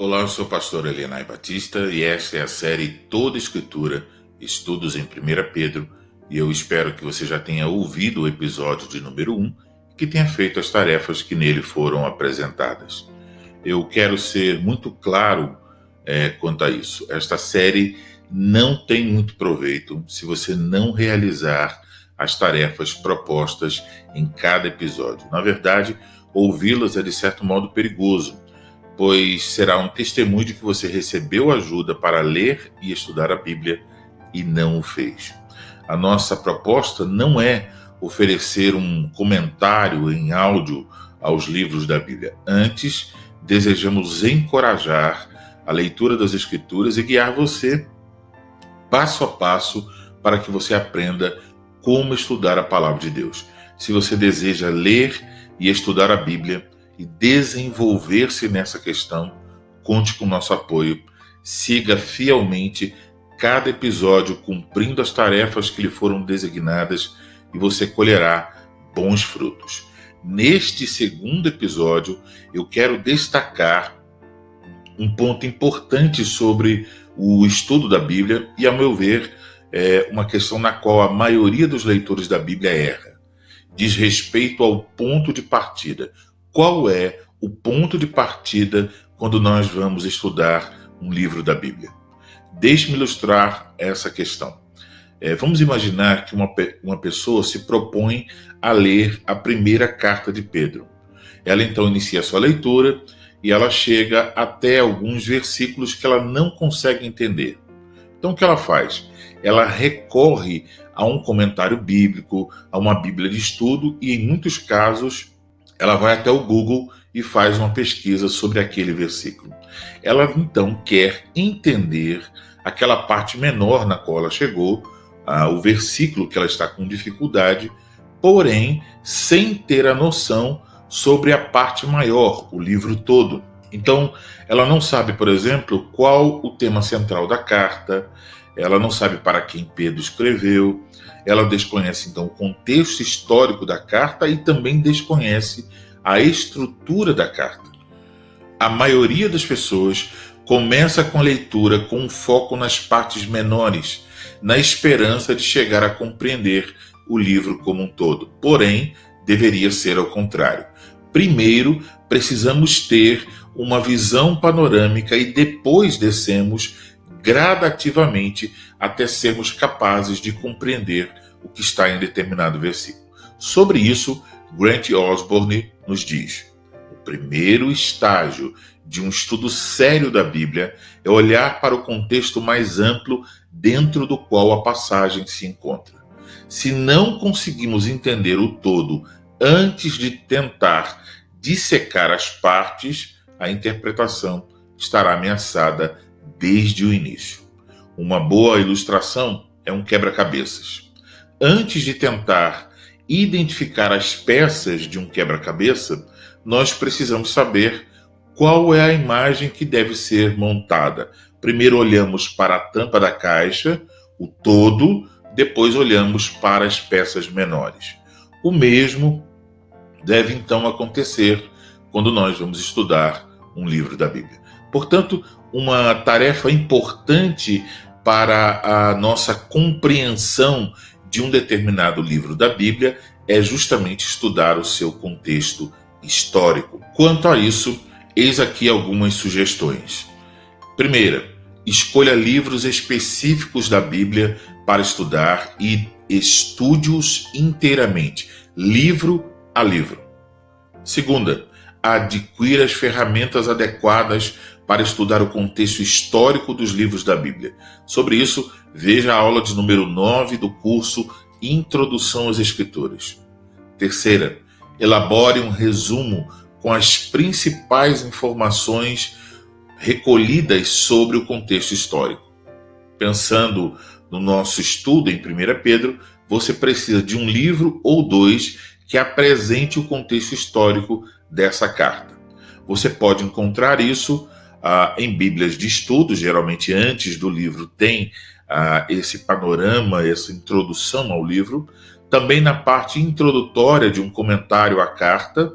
Olá, eu sou o pastor Elianai Batista e esta é a série Toda Escritura, Estudos em 1 Pedro, e eu espero que você já tenha ouvido o episódio de número 1 e que tenha feito as tarefas que nele foram apresentadas. Eu quero ser muito claro quanto a isso. Esta série não tem muito proveito se você não realizar as tarefas propostas em cada episódio. Na verdade, ouvi-las é de certo modo perigoso, pois será um testemunho de que você recebeu ajuda para ler e estudar a Bíblia e não o fez. A nossa proposta não é oferecer um comentário em áudio aos livros da Bíblia. Antes, desejamos encorajar a leitura das Escrituras e guiar você passo a passo para que você aprenda como estudar a palavra de Deus. Se você deseja ler e estudar a Bíblia e desenvolver-se nessa questão, conte com nosso apoio. Siga fielmente cada episódio cumprindo as tarefas que lhe foram designadas e você colherá bons frutos. Neste segundo episódio, eu quero destacar um ponto importante sobre o estudo da Bíblia e, a meu ver, é uma questão na qual a maioria dos leitores da Bíblia erra. Diz respeito ao ponto de partida. Qual é o ponto de partida quando nós vamos estudar um livro da Bíblia? Deixe-me ilustrar essa questão. Vamos imaginar que uma pessoa se propõe a ler a primeira carta de Pedro. Ela então inicia a sua leitura e ela chega até alguns versículos que ela não consegue entender. Então o que ela faz? Ela recorre a um comentário bíblico, a uma Bíblia de estudo e, em muitos casos, ela vai até o Google e faz uma pesquisa sobre aquele versículo. Ela então quer entender aquela parte menor na qual ela chegou, o versículo que ela está com dificuldade, porém sem ter a noção sobre a parte maior, o livro todo. Então, ela não sabe, por exemplo, qual o tema central da carta, ela não sabe para quem Pedro escreveu, ela desconhece, então, o contexto histórico da carta e também desconhece a estrutura da carta. A maioria das pessoas começa com a leitura com um foco nas partes menores, na esperança de chegar a compreender o livro como um todo. Porém, deveria ser ao contrário. Primeiro, precisamos ter uma visão panorâmica e depois descemos gradativamente até sermos capazes de compreender o que está em determinado versículo. Sobre isso, Grant Osborne nos diz: o primeiro estágio de um estudo sério da Bíblia é olhar para o contexto mais amplo dentro do qual a passagem se encontra. Se não conseguimos entender o todo antes de tentar dissecar as partes, a interpretação estará ameaçada desde o início. Uma boa ilustração é um quebra-cabeças. Antes de tentar identificar as peças de um quebra-cabeça, nós precisamos saber qual é a imagem que deve ser montada. Primeiro olhamos para a tampa da caixa, o todo, depois olhamos para as peças menores. O mesmo deve então acontecer quando nós vamos estudar um livro da Bíblia. Portanto, uma tarefa importante para a nossa compreensão de um determinado livro da Bíblia é justamente estudar o seu contexto histórico. Quanto a isso, eis aqui algumas sugestões. Primeira, escolha livros específicos da Bíblia para estudar e estude-os inteiramente, livro a livro. Segunda, adquira as ferramentas adequadas para estudar o contexto histórico dos livros da Bíblia. Sobre isso, veja a aula de número 9 do curso Introdução às Escrituras. Terceira, elabore um resumo com as principais informações recolhidas sobre o contexto histórico. Pensando no nosso estudo em 1 Pedro, você precisa de um livro ou dois que apresente o contexto histórico dessa carta. Você pode encontrar isso em bíblias de estudo, geralmente antes do livro tem esse panorama, essa introdução ao livro. Também na parte introdutória de um comentário à carta,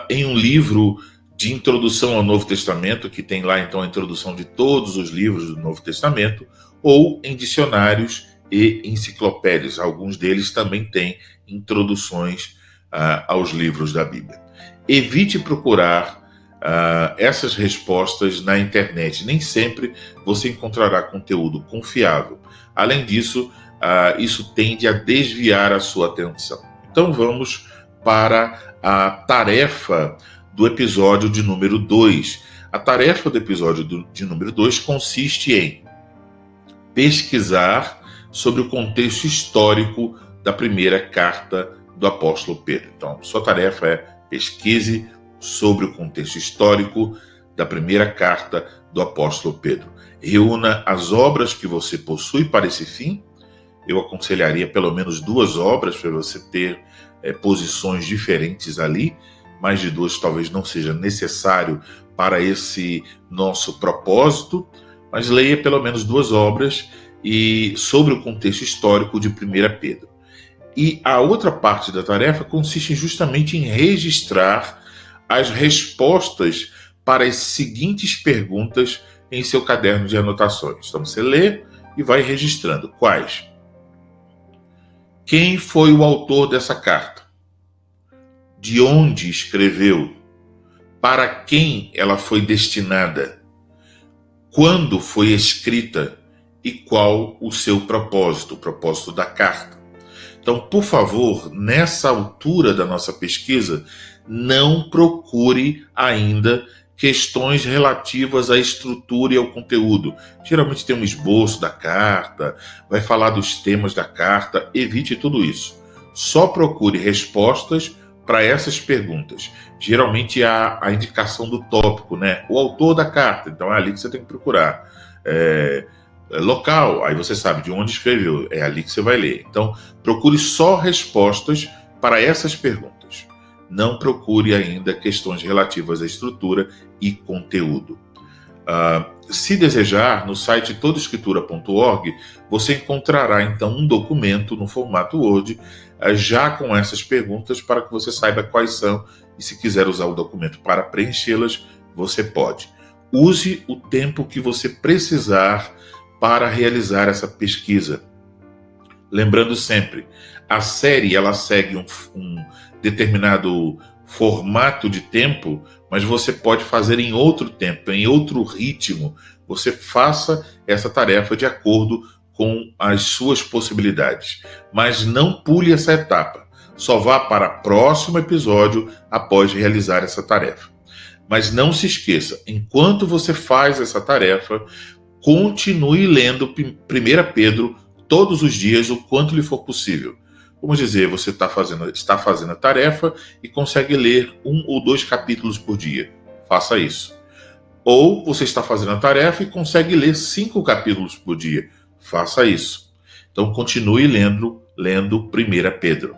em um livro de introdução ao Novo Testamento, que tem lá então a introdução de todos os livros do Novo Testamento, ou em dicionários e enciclopédias. Alguns deles também têm introduções aos livros da Bíblia. Evite procurar essas respostas na internet. Nem sempre você encontrará conteúdo confiável. Além disso, isso tende a desviar a sua atenção. Então vamos para a tarefa do episódio de número 2. A tarefa do episódio de número 2 consiste em pesquisar sobre o contexto histórico da primeira carta do apóstolo Pedro. Então, sua tarefa é pesquise sobre o contexto histórico da primeira carta do apóstolo Pedro. Reúna as obras que você possui para esse fim. Eu aconselharia pelo menos 2 obras para você ter posições diferentes ali. Mais de 2 talvez não seja necessário para esse nosso propósito, mas leia pelo menos 2 obras e sobre o contexto histórico de 1 Pedro. E a outra parte da tarefa consiste justamente em registrar as respostas para as seguintes perguntas em seu caderno de anotações. Então você lê e vai registrando. Quais? Quem foi o autor dessa carta? De onde escreveu? Para quem ela foi destinada? Quando foi escrita? E qual o seu propósito, o propósito da carta? Então, por favor, nessa altura da nossa pesquisa, não procure ainda questões relativas à estrutura e ao conteúdo. Geralmente tem um esboço da carta, vai falar dos temas da carta, evite tudo isso. Só procure respostas para essas perguntas. Geralmente há a indicação do tópico, né? O autor da carta, então é ali que você tem que procurar. Local, aí você sabe de onde escreveu, é ali que você vai ler. Então, procure só respostas para essas perguntas. Não procure ainda questões relativas à estrutura e conteúdo. Se desejar, no site todaescritura.org, você encontrará então um documento no formato Word, já com essas perguntas, para que você saiba quais são, e se quiser usar o documento para preenchê-las, você pode. Use o tempo que você precisar para realizar essa pesquisa. Lembrando sempre, a série ela segue um determinado formato de tempo, mas você pode fazer em outro tempo, em outro ritmo. Você faça essa tarefa de acordo com as suas possibilidades. Mas não pule essa etapa. Só vá para o próximo episódio após realizar essa tarefa. Mas não se esqueça, enquanto você faz essa tarefa, continue lendo 1 Pedro todos os dias, o quanto lhe for possível. Vamos dizer, você está fazendo a tarefa e consegue ler 1 ou 2 capítulos por dia. Faça isso. Ou você está fazendo a tarefa e consegue ler 5 capítulos por dia. Faça isso. Então, continue lendo 1 Pedro.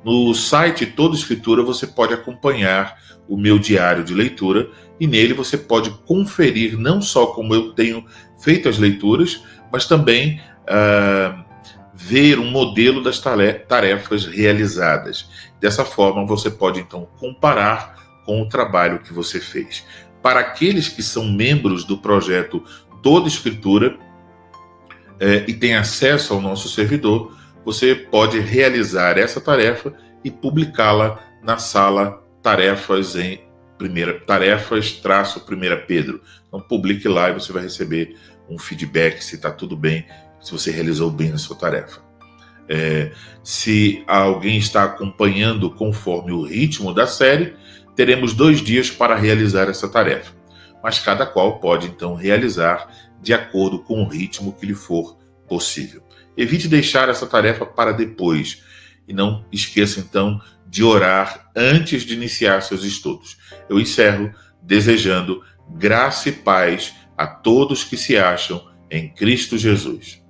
No site Toda Escritura você pode acompanhar o meu diário de leitura e nele você pode conferir não só como eu tenho feito as leituras, mas também ver um modelo das tarefas realizadas. Dessa forma, você pode então comparar com o trabalho que você fez. Para aqueles que são membros do projeto Toda Escritura e têm acesso ao nosso servidor, você pode realizar essa tarefa e publicá-la na sala Tarefas em Tarefas-1 Pedro. Então publique lá e você vai receber um feedback se está tudo bem, se você realizou bem a sua tarefa. Se alguém está acompanhando conforme o ritmo da série, teremos 2 dias para realizar essa tarefa. Mas cada qual pode então realizar de acordo com o ritmo que lhe for possível. Evite deixar essa tarefa para depois e não esqueça então de orar antes de iniciar seus estudos. Eu encerro desejando graça e paz a todos que se acham em Cristo Jesus.